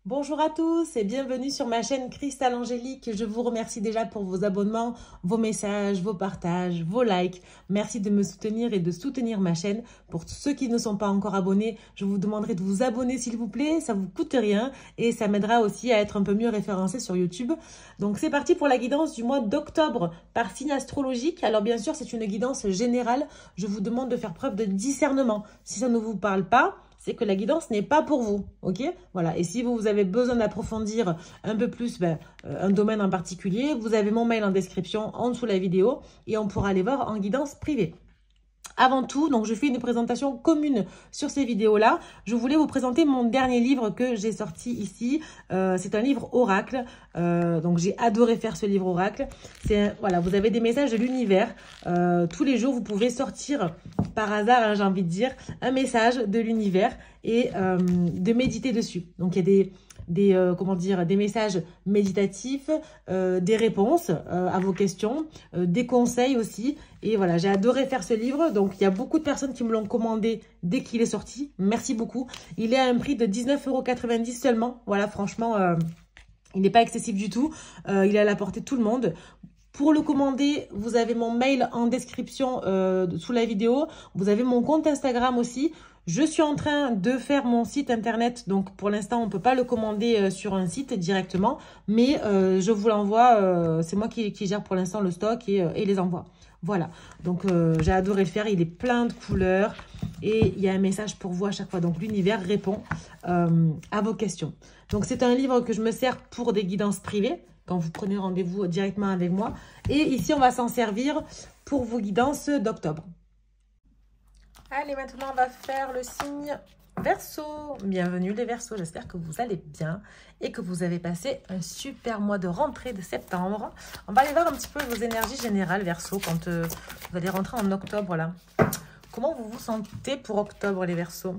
Bonjour à tous et bienvenue sur ma chaîne Cristal Angélique. Je vous remercie déjà pour vos abonnements, vos messages, vos partages, vos likes. Merci de me soutenir et de soutenir ma chaîne. Pour ceux qui ne sont pas encore abonnés, je vous demanderai de vous abonner s'il vous plaît. Ça vous coûte rien et ça m'aidera aussi à être un peu mieux référencé sur YouTube. Donc c'est parti pour la guidance du mois d'octobre par signe astrologique. Alors bien sûr, c'est une guidance générale. Je vous demande de faire preuve de discernement. Si ça ne vous parle pas, c'est que la guidance n'est pas pour vous, ok? Voilà, et si vous avez besoin d'approfondir un peu plus un domaine en particulier, vous avez mon mail en description en dessous de la vidéo et on pourra aller voir en guidance privée. Avant tout, donc je fais une présentation commune sur ces vidéos-là. Je voulais vous présenter mon dernier livre que j'ai sorti ici. C'est un livre oracle. Donc j'ai adoré faire ce livre oracle. Voilà, vous avez des messages de l'univers. Tous les jours, vous pouvez sortir par hasard, hein, j'ai envie de dire, un message de l'univers et de méditer dessus. Donc il y a des messages méditatifs, des réponses à vos questions, des conseils aussi. Et voilà, j'ai adoré faire ce livre. Donc, il y a beaucoup de personnes qui me l'ont commandé dès qu'il est sorti. Merci beaucoup. Il est à un prix de 19,90 € seulement. Voilà, franchement, il n'est pas excessif du tout. Il est à la portée de tout le monde. Pour le commander, vous avez mon mail en description sous la vidéo. Vous avez mon compte Instagram aussi. Je suis en train de faire mon site internet. Donc, pour l'instant, on ne peut pas le commander sur un site directement. Mais je vous l'envoie. C'est moi qui gère pour l'instant le stock et les envoie. Voilà. Donc, j'ai adoré le faire. Il est plein de couleurs. Et il y a un message pour vous à chaque fois. Donc, l'univers répond à vos questions. Donc, c'est un livre que je me sers pour des guidances privées, quand vous prenez rendez-vous directement avec moi. Et ici, on va s'en servir pour vos guidances d'octobre. Allez, maintenant, on va faire le signe Verseau. Bienvenue les Verseaux, j'espère que vous allez bien et que vous avez passé un super mois de rentrée de septembre. On va aller voir un petit peu vos énergies générales Verseau quand vous allez rentrer en octobre là. Comment vous vous sentez pour octobre les Verseaux?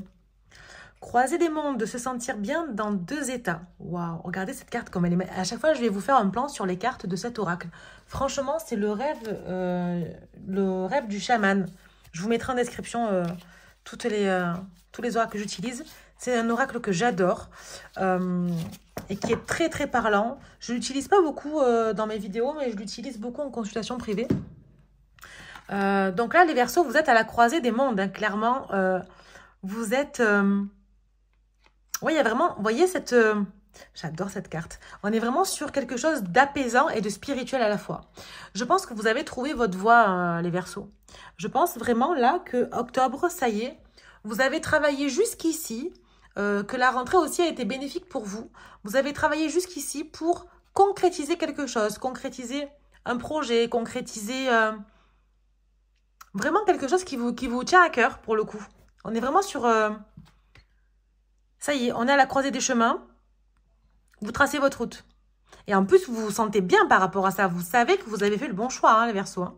Croiser des mondes, de se sentir bien dans deux états. Waouh, regardez cette carte comme elle est. À chaque fois, je vais vous faire un plan sur les cartes de cet oracle. Franchement, c'est le rêve du chaman. Je vous mettrai en description tous les oracles que j'utilise. C'est un oracle que j'adore et qui est très très parlant. Je ne l'utilise pas beaucoup dans mes vidéos, mais je l'utilise beaucoup en consultation privée. Donc là, les Verseaux, vous êtes à la croisée des mondes, hein, clairement. Vous êtes... Oui, il y a vraiment, vous voyez, j'adore cette carte. On est vraiment sur quelque chose d'apaisant et de spirituel à la fois. Je pense que vous avez trouvé votre voie, les Verseaux. Je pense vraiment là que octobre, ça y est, vous avez travaillé jusqu'ici, que la rentrée aussi a été bénéfique pour vous. Vous avez travaillé jusqu'ici pour concrétiser quelque chose, concrétiser un projet, concrétiser vraiment quelque chose qui vous tient à cœur pour le coup. On est vraiment sur... ça y est, on est à la croisée des chemins. Vous tracez votre route. Et en plus, vous vous sentez bien par rapport à ça. Vous savez que vous avez fait le bon choix, hein, les Verseaux. Hein.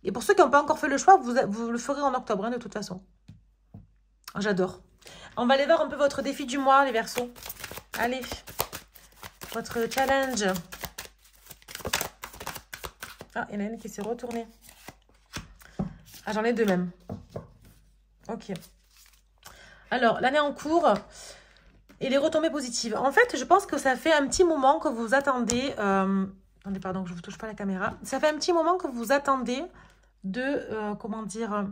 Et pour ceux qui n'ont pas encore fait le choix, vous le ferez en octobre, hein, de toute façon. J'adore. On va aller voir un peu votre défi du mois, les Verseaux. Allez, votre challenge. Ah, il y en a une qui s'est retournée. Ah, j'en ai deux même. Ok. Alors, l'année en cours et les retombées positives. En fait, je pense que ça fait un petit moment que vous attendez... attendez, pardon, que je ne vous touche pas la caméra. Ça fait un petit moment que vous attendez de... comment dire...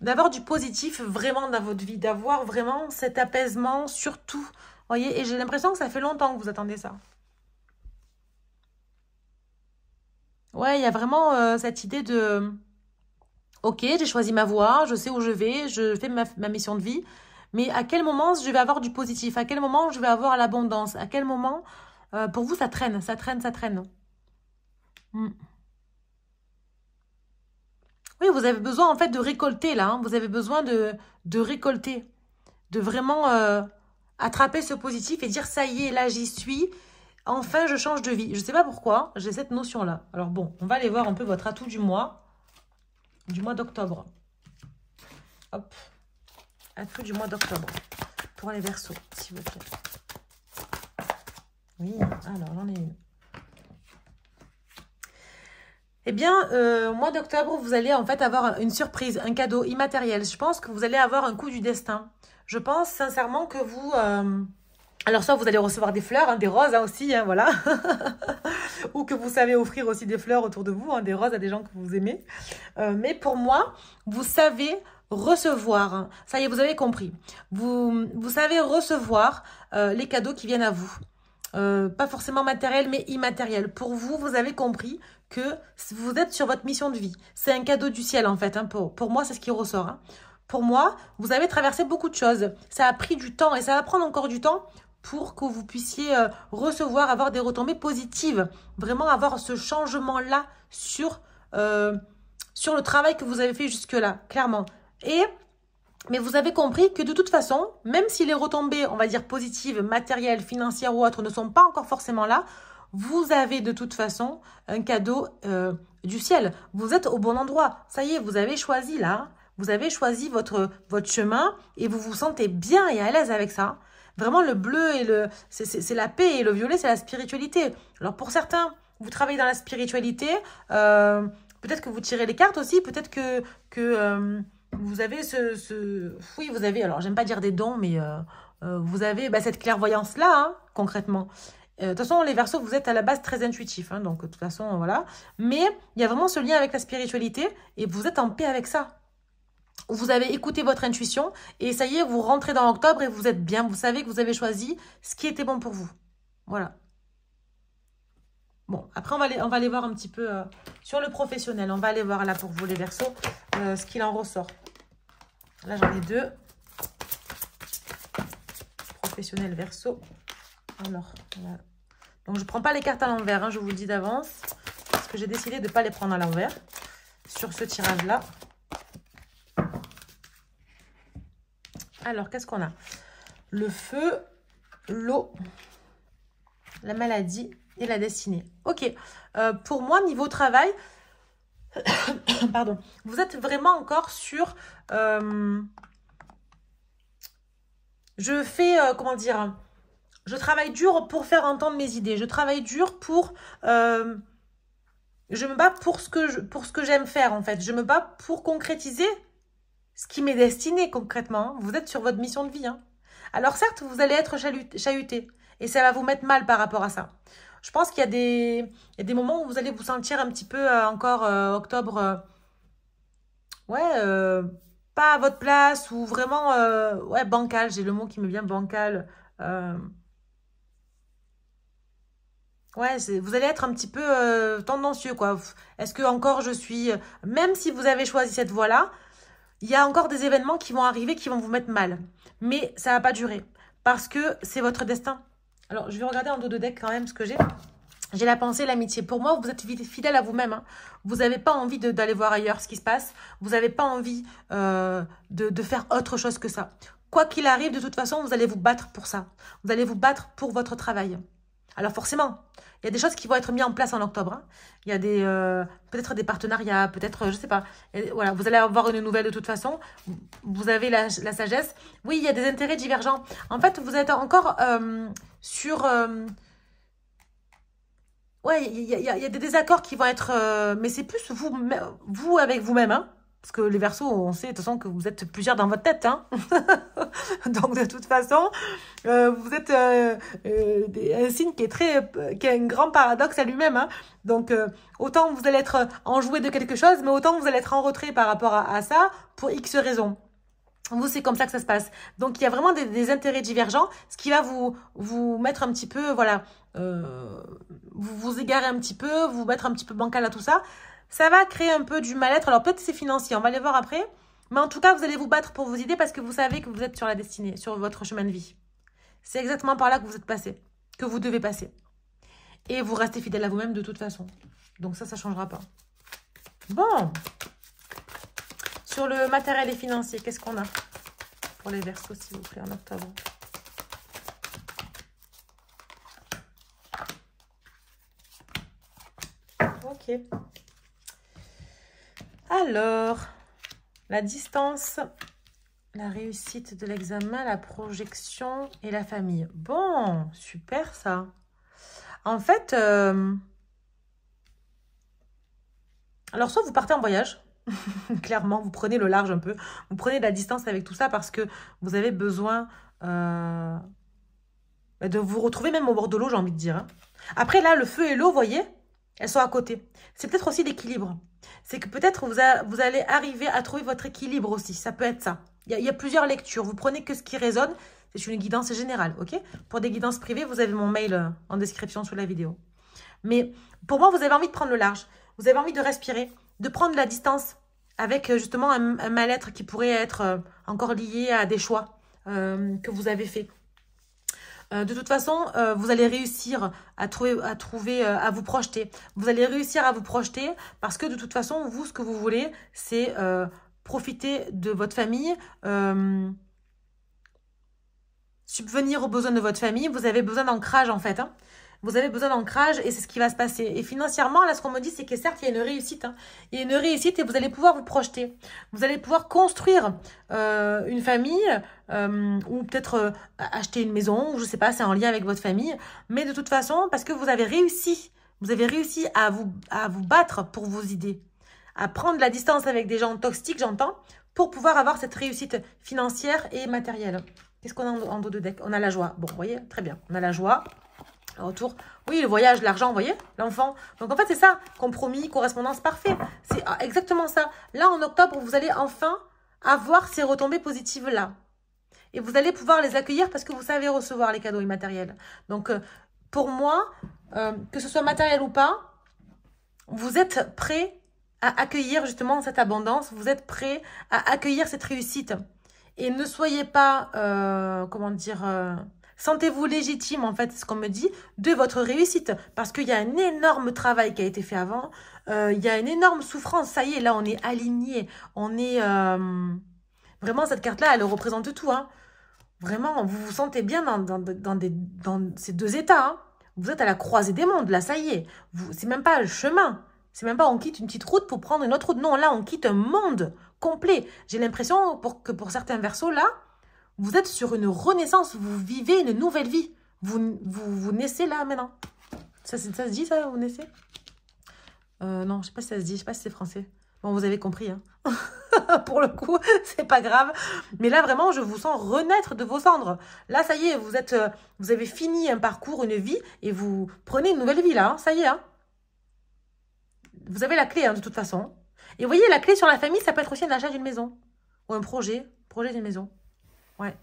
d'avoir du positif vraiment dans votre vie. D'avoir vraiment cet apaisement sur tout. Vous voyez, et j'ai l'impression que ça fait longtemps que vous attendez ça. Ouais, il y a vraiment cette idée de... Ok, j'ai choisi ma voie, je sais où je vais, je fais ma mission de vie. Mais à quel moment je vais avoir du positif? À quel moment je vais avoir l'abondance? À quel moment, pour vous, ça traîne, ça traîne, ça traîne. Oui, vous avez besoin en fait de récolter là. Hein. Vous avez besoin de récolter. De vraiment attraper ce positif et dire ça y est, là j'y suis. Enfin, je change de vie. Je ne sais pas pourquoi, j'ai cette notion-là. Alors bon, on va aller voir un peu votre atout du mois d'octobre. Hop. Atout du mois d'octobre. Pour les Verseaux, s'il vous plaît. Oui, alors j'en ai une. Eh bien, au mois d'octobre, vous allez en fait avoir une surprise, un cadeau immatériel. Je pense que vous allez avoir un coup du destin. Je pense sincèrement que vous... alors, soit vous allez recevoir des fleurs, hein, des roses hein, aussi, hein, voilà. Ou que vous savez offrir aussi des fleurs autour de vous, hein, des roses à des gens que vous aimez. Mais pour moi, vous savez recevoir. Hein. Ça y est, vous avez compris. Vous savez recevoir les cadeaux qui viennent à vous. Pas forcément matériel, mais immatériel. Pour vous, vous avez compris que vous êtes sur votre mission de vie. C'est un cadeau du ciel, en fait. Hein, pour moi, c'est ce qui ressort. Hein. Pour moi, vous avez traversé beaucoup de choses. Ça a pris du temps et ça va prendre encore du temps pour que vous puissiez recevoir, avoir des retombées positives. Vraiment avoir ce changement-là sur le travail que vous avez fait jusque-là, clairement. Mais vous avez compris que de toute façon, même si les retombées, on va dire positives, matérielles, financières ou autres, ne sont pas encore forcément là, vous avez de toute façon un cadeau du ciel. Vous êtes au bon endroit. Ça y est, vous avez choisi là. Vous avez choisi votre chemin et vous vous sentez bien et à l'aise avec ça. Vraiment, le bleu et c'est la paix et le violet, c'est la spiritualité. Alors, pour certains, vous travaillez dans la spiritualité. Peut-être que vous tirez les cartes aussi. Peut-être que vous avez oui, vous avez... Alors, j'aime pas dire des dons, mais vous avez cette clairvoyance-là, hein, concrètement. De toute façon, les Verseaux, vous êtes à la base très intuitifs. Hein, donc, de toute façon, voilà. Mais il y a vraiment ce lien avec la spiritualité et vous êtes en paix avec ça. Vous avez écouté votre intuition et ça y est, vous rentrez dans octobre et vous êtes bien. Vous savez que vous avez choisi ce qui était bon pour vous. Voilà. Bon, après, on va aller voir un petit peu sur le professionnel. On va aller voir là pour vous, les Verseaux, ce qu'il en ressort. Là, j'en ai deux. Professionnel Verseau. Alors, voilà. Donc, je ne prends pas les cartes à l'envers, hein, je vous le dis d'avance. Parce que j'ai décidé de ne pas les prendre à l'envers sur ce tirage-là. Alors, qu'est-ce qu'on a? Le feu, l'eau, la maladie et la destinée. Ok. Pour moi, niveau travail, pardon, vous êtes vraiment encore sur... je fais, comment dire... Je travaille dur pour faire entendre mes idées. Je travaille dur pour... je me bats pour ce que j'aime faire, en fait. Je me bats pour concrétiser ce qui m'est destiné concrètement. Vous êtes sur votre mission de vie. Hein. Alors certes, vous allez être chahuté. Et ça va vous mettre mal par rapport à ça. Je pense qu'il y a des moments où vous allez vous sentir un petit peu encore octobre. Pas à votre place. Ou vraiment bancal. J'ai le mot qui me vient, bancal. Vous allez être un petit peu tendancieux, quoi. Est-ce que encore je suis... Même si vous avez choisi cette voie-là, il y a encore des événements qui vont arriver qui vont vous mettre mal. Mais ça ne va pas durer. Parce que c'est votre destin. Alors, je vais regarder en dos de deck quand même ce que j'ai. J'ai la pensée, l'amitié. Pour moi, vous êtes fidèle à vous-même. Hein. Vous n'avez pas envie d'aller voir ailleurs ce qui se passe. Vous n'avez pas envie de faire autre chose que ça. Quoi qu'il arrive, de toute façon, vous allez vous battre pour ça. Vous allez vous battre pour votre travail. Alors forcément, il y a des choses qui vont être mises en place en octobre. Hein. Il y a peut-être des partenariats, peut-être, je ne sais pas. Et voilà, vous allez avoir une nouvelle de toute façon. Vous avez la sagesse. Oui, il y a des intérêts divergents. En fait, vous êtes encore sur... il y a des désaccords qui vont être... mais c'est plus vous avec vous-même, hein. Parce que les Verseaux, on sait de toute façon que vous êtes plusieurs dans votre tête. Hein. Donc, de toute façon, vous êtes un signe qui a un grand paradoxe à lui-même. Hein. Donc, autant vous allez être enjoué de quelque chose, mais autant vous allez être en retrait par rapport à ça pour X raisons. Vous, c'est comme ça que ça se passe. Donc, il y a vraiment des intérêts divergents, ce qui va vous mettre un petit peu, voilà, vous égarer un petit peu, vous mettre un petit peu bancal à tout ça. Ça va créer un peu du mal-être. Alors, peut-être c'est financier, on va les voir après. Mais en tout cas, vous allez vous battre pour vos idées parce que vous savez que vous êtes sur la destinée, sur votre chemin de vie. C'est exactement par là que vous êtes passé, que vous devez passer. Et vous restez fidèle à vous-même de toute façon. Donc ça ne changera pas. Bon. Sur le matériel et financier, qu'est-ce qu'on a pour les Verseaux, s'il vous plaît, en octobre? Ok. Alors, la distance, la réussite de l'examen, la projection et la famille. Bon, super ça. En fait, alors soit vous partez en voyage, Clairement, vous prenez le large un peu. Vous prenez de la distance avec tout ça parce que vous avez besoin de vous retrouver même au bord de l'eau, j'ai envie de dire. Hein. Après, là, le feu et l'eau, vous voyez, elles sont à côté. C'est peut-être aussi l'équilibre. C'est que peut-être vous allez arriver à trouver votre équilibre aussi. Ça peut être ça. Il y a plusieurs lectures. Vous prenez que ce qui résonne. C'est une guidance générale, ok? Pour des guidances privées, vous avez mon mail en description sous la vidéo. Mais pour moi, vous avez envie de prendre le large. Vous avez envie de respirer, de prendre de la distance avec justement un mal-être qui pourrait être encore lié à des choix que vous avez faits. De toute façon, vous allez réussir à vous projeter. Vous allez réussir à vous projeter parce que de toute façon, vous, ce que vous voulez, c'est profiter de votre famille, subvenir aux besoins de votre famille. Vous avez besoin d'ancrage en fait. Hein. Vous avez besoin d'ancrage et c'est ce qui va se passer. Et financièrement, là, ce qu'on me dit, c'est que certes, il y a une réussite. Hein. Il y a une réussite et vous allez pouvoir vous projeter. Vous allez pouvoir construire une famille ou peut-être acheter une maison, ou je ne sais pas, c'est en lien avec votre famille. Mais de toute façon, parce que vous avez réussi à vous battre pour vos idées, à prendre la distance avec des gens toxiques, j'entends, pour pouvoir avoir cette réussite financière et matérielle. Qu'est-ce qu'on a en dos de deck? On a la joie. Bon, vous voyez, très bien. On a la joie. Retour. Oui, le voyage, l'argent, vous voyez, l'enfant. Donc, en fait, c'est ça. Compromis, correspondance, parfait. C'est exactement ça. Là, en octobre, vous allez enfin avoir ces retombées positives-là. Et vous allez pouvoir les accueillir parce que vous savez recevoir les cadeaux immatériels. Donc, pour moi, que ce soit matériel ou pas, vous êtes prêt à accueillir justement cette abondance. Vous êtes prêt à accueillir cette réussite. Et ne soyez pas, comment dire... Sentez-vous légitime, en fait, c'est ce qu'on me dit, de votre réussite. Parce qu'il y a un énorme travail qui a été fait avant. Il y a une énorme souffrance. Ça y est, là, on est aligné. On est... Vraiment, cette carte-là, elle représente tout. Hein. Vraiment, vous vous sentez bien dans ces deux états. Hein. Vous êtes à la croisée des mondes. Là, ça y est. C'est même pas le chemin. C'est même pas on quitte une petite route pour prendre une autre route. Non, là, on quitte un monde complet. J'ai l'impression que pour certains versos, là, vous êtes sur une renaissance, vous vivez une nouvelle vie. Vous naissez là maintenant. Ça se dit ça, vous naissez non, je sais pas si ça se dit, je sais pas si c'est français. Bon, vous avez compris. Hein. Pour le coup, c'est pas grave. Mais là, vraiment, je vous sens renaître de vos cendres. Là, ça y est, vous avez fini un parcours, une vie, et vous prenez une nouvelle vie là. Hein, ça y est. Hein. Vous avez la clé, hein, de toute façon. Et vous voyez, la clé sur la famille, ça peut être aussi un achat d'une maison. Ou un projet d'une maison. Ouais.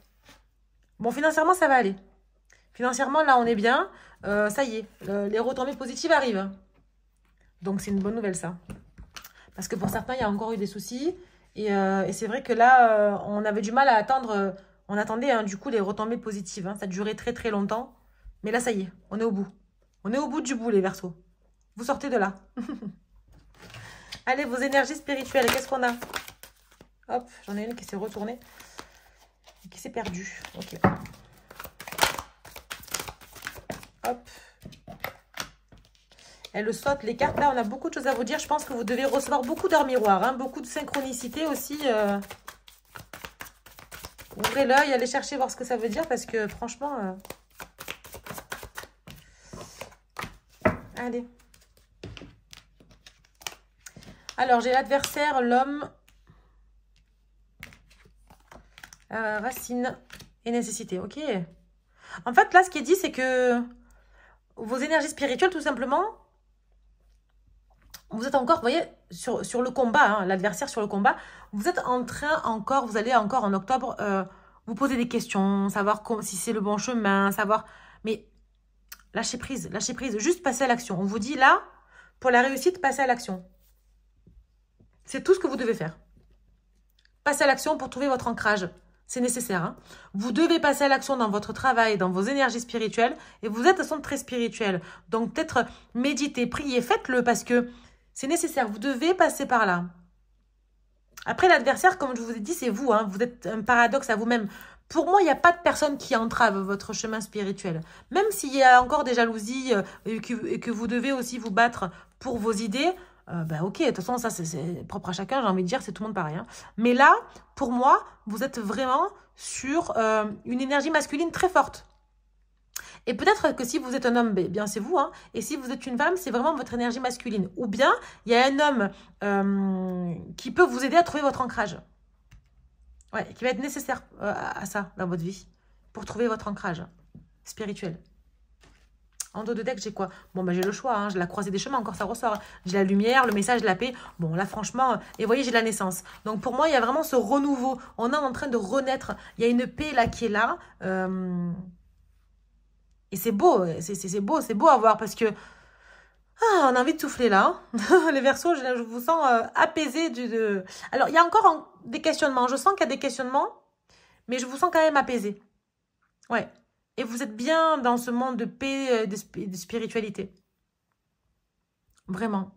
Bon, financièrement, ça va aller. Financièrement, là, on est bien. Ça y est, les retombées positives arrivent. Donc, c'est une bonne nouvelle, ça. Parce que pour certains, il y a encore eu des soucis. Et c'est vrai que là, on avait du mal à attendre. On attendait, hein, du coup, les retombées positives. Hein. Ça durait très, très longtemps. Mais là, ça y est, on est au bout. On est au bout du bout, les Verseaux. Vous sortez de là. Allez, vos énergies spirituelles, qu'est-ce qu'on a? Hop, j'en ai une qui s'est retournée. Qui s'est perdu. Ok. Hop. Elle saute les cartes. Là, on a beaucoup de choses à vous dire. Je pense que vous devez recevoir beaucoup d'heures miroirs. Hein, beaucoup de synchronicité aussi. Ouvrez l'œil, allez chercher voir ce que ça veut dire. Parce que franchement... Allez. Alors, j'ai l'adversaire, l'homme... racine et nécessité, ok. En fait, là, ce qui est dit, c'est que vos énergies spirituelles, tout simplement, vous êtes encore, vous voyez, sur le combat, hein, l'adversaire sur le combat, vous êtes en train encore, vous allez encore en octobre vous poser des questions, savoir si c'est le bon chemin, savoir... Mais lâchez prise, juste passez à l'action. On vous dit là, pour la réussite, passez à l'action. C'est tout ce que vous devez faire. Passez à l'action pour trouver votre ancrage. C'est nécessaire. Hein. Vous devez passer à l'action dans votre travail, dans vos énergies spirituelles. Et vous êtes à son très spirituel. Donc peut-être méditez, priez, faites-le parce que c'est nécessaire. Vous devez passer par là. Après, l'adversaire, comme je vous ai dit, c'est vous. Hein. Vous êtes un paradoxe à vous-même. Pour moi, il n'y a pas de personne qui entrave votre chemin spirituel. Même s'il y a encore des jalousies et que vous devez aussi vous battre pour vos idées... ok, de toute façon, ça, c'est propre à chacun, j'ai envie de dire, c'est tout le monde pareil. Hein. Mais là, pour moi, vous êtes vraiment sur une énergie masculine très forte. Et peut-être que si vous êtes un homme, ben, bien c'est vous, hein. Et si vous êtes une femme, c'est vraiment votre énergie masculine. Ou bien, il y a un homme qui peut vous aider à trouver votre ancrage. Ouais, qui va être nécessaire à ça dans votre vie. Pour trouver votre ancrage spirituel. En dos de deck, j'ai quoi? Bon, bah, j'ai le choix, hein. J'ai la croisée des chemins, encore ça ressort. J'ai la lumière, le message, la paix. Bon, là, franchement, et vous voyez, j'ai la naissance. Donc, pour moi, il y a vraiment ce renouveau. On est en train de renaître. Il y a une paix, là, qui est là. Et c'est beau, c'est beau à voir parce que on a envie de souffler là. Les Verseaux, je vous sens apaisés. Alors, il y a encore des questionnements. Je sens qu'il y a des questionnements, mais je vous sens quand même apaisés. Ouais. Et vous êtes bien dans ce monde de paix, de spiritualité. Vraiment.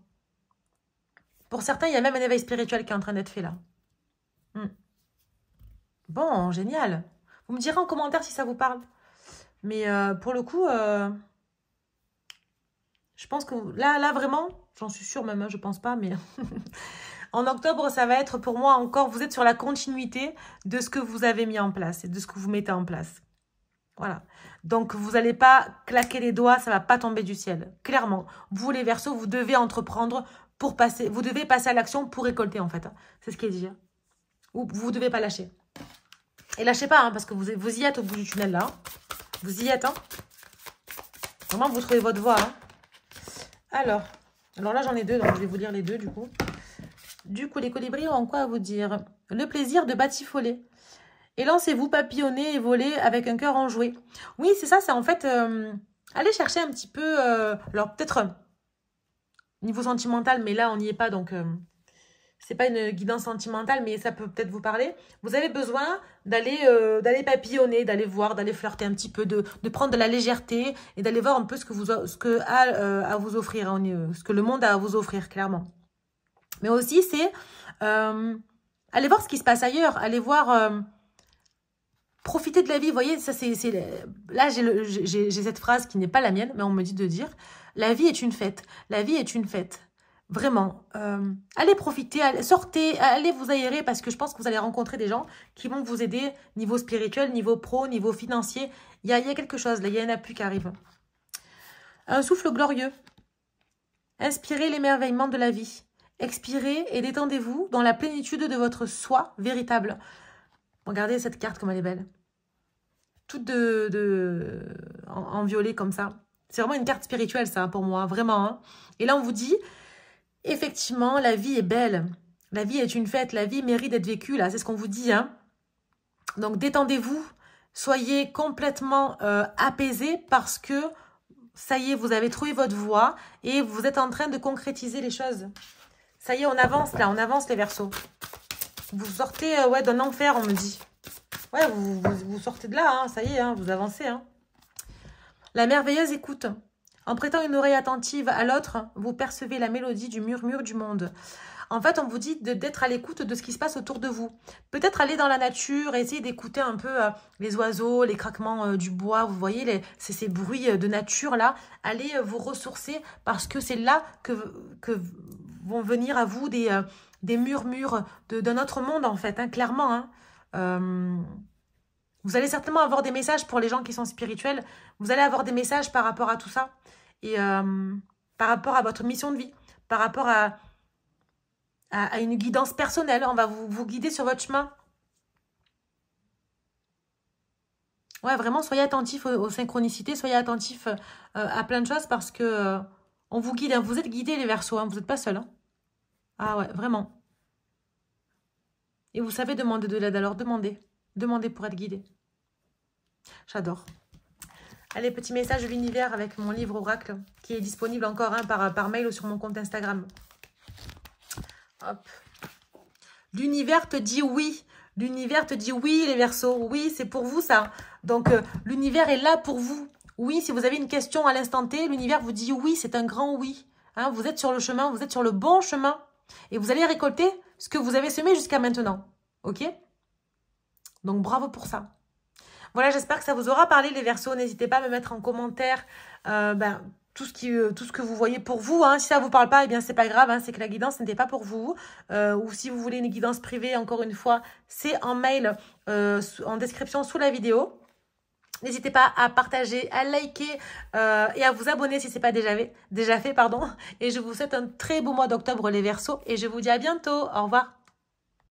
Pour certains, il y a même un éveil spirituel qui est en train d'être fait là. Bon, génial. Vous me direz en commentaire si ça vous parle. Mais pour le coup, je pense que là vraiment, j'en suis sûre même, hein, je pense pas, mais en octobre, ça va être pour moi encore, vous êtes sur la continuité de ce que vous avez mis en place et de ce que vous mettez en place. Voilà. Donc, vous n'allez pas claquer les doigts, ça ne va pas tomber du ciel. Clairement, vous les Verseaux, vous devez entreprendre pour passer, vous devez passer à l'action pour récolter en fait. Hein. C'est ce qui est dit. Hein. Ou vous ne devez pas lâcher. Et lâchez pas, hein, parce que vous y êtes au bout du tunnel là. Hein. Vous y êtes. Hein. Vraiment, vous trouvez votre voie. Hein. Alors là, j'en ai deux, donc je vais vous lire les deux du coup. Du coup, les colibris ont quoi à vous dire? Le plaisir de batifoler. Et lancez-vous papillonner et voler avec un cœur enjoué. Oui, c'est ça, c'est en fait... allez chercher un petit peu... alors, peut-être niveau sentimental, mais là, on n'y est pas, donc... c'est pas une guidance sentimentale, mais ça peut peut-être vous parler. Vous avez besoin d'aller papillonner, d'aller voir, d'aller flirter un petit peu, de prendre de la légèreté et d'aller voir un peu ce que a à vous offrir, hein, ce que le monde a à vous offrir, clairement. Mais aussi, c'est aller voir ce qui se passe ailleurs, aller voir... profiter de la vie, vous voyez, ça c'est là j'ai cette phrase qui n'est pas la mienne, mais on me dit de dire, la vie est une fête, la vie est une fête, vraiment, allez profiter, sortez, allez vous aérer, parce que je pense que vous allez rencontrer des gens qui vont vous aider, niveau spirituel, niveau pro, niveau financier, il y a quelque chose, là, il y a un appui qui arrive. Un souffle glorieux, inspirez l'émerveillement de la vie, expirez et détendez-vous dans la plénitude de votre soi véritable. Regardez cette carte comme elle est belle. Toute en violet comme ça. C'est vraiment une carte spirituelle ça pour moi, vraiment. Hein. Et là on vous dit, effectivement la vie est belle. La vie est une fête, la vie mérite d'être vécue là, c'est ce qu'on vous dit. Hein. Donc détendez-vous, soyez complètement apaisés parce que ça y est, vous avez trouvé votre voie et vous êtes en train de concrétiser les choses. Ça y est, on avance là, on avance les Verseaux. Vous sortez d'un enfer, on me dit. Ouais, vous sortez de là, hein, ça y est, hein, vous avancez. Hein. La merveilleuse écoute. En prêtant une oreille attentive à l'autre, vous percevez la mélodie du murmure du monde. En fait, on vous dit d'être à l'écoute de ce qui se passe autour de vous. Peut-être aller dans la nature et essayer d'écouter un peu les oiseaux, les craquements du bois. Vous voyez, ces bruits de nature là. Allez vous ressourcer parce que c'est là que vont venir à vous des murmures d'un autre monde en fait, hein, clairement. Hein. Vous allez certainement avoir des messages pour les gens qui sont spirituels. Vous allez avoir des messages par rapport à tout ça. Et par rapport à votre mission de vie. Par rapport à une guidance personnelle. On va vous guider sur votre chemin. Ouais, vraiment, soyez attentifs aux synchronicités. Soyez attentifs à plein de choses parce que on vous guide. Hein. Vous êtes guidés les Verseaux. Hein. Vous n'êtes pas seuls. Hein. Ah ouais, vraiment. Et vous savez demander de l'aide, alors demandez. Demandez pour être guidé. J'adore. Allez, petit message de l'univers avec mon livre Oracle qui est disponible encore hein, par mail ou sur mon compte Instagram. Hop. L'univers te dit oui. L'univers te dit oui, les Verseaux. Oui, c'est pour vous ça. Donc, l'univers est là pour vous. Oui, si vous avez une question à l'instant T, l'univers vous dit oui, c'est un grand oui. Hein, vous êtes sur le chemin, vous êtes sur le bon chemin. Et vous allez récolter ce que vous avez semé jusqu'à maintenant. Ok? Donc, bravo pour ça. Voilà, j'espère que ça vous aura parlé, les Verseaux. N'hésitez pas à me mettre en commentaire tout ce que vous voyez pour vous. Hein. Si ça ne vous parle pas, eh bien, c'est pas grave. Hein, c'est que la guidance n'était pas pour vous. Ou si vous voulez une guidance privée, encore une fois, c'est en mail en description sous la vidéo. N'hésitez pas à partager, à liker et à vous abonner si ce n'est pas déjà fait. Pardon. Et je vous souhaite un très beau mois d'octobre les Verseaux et je vous dis à bientôt. Au revoir.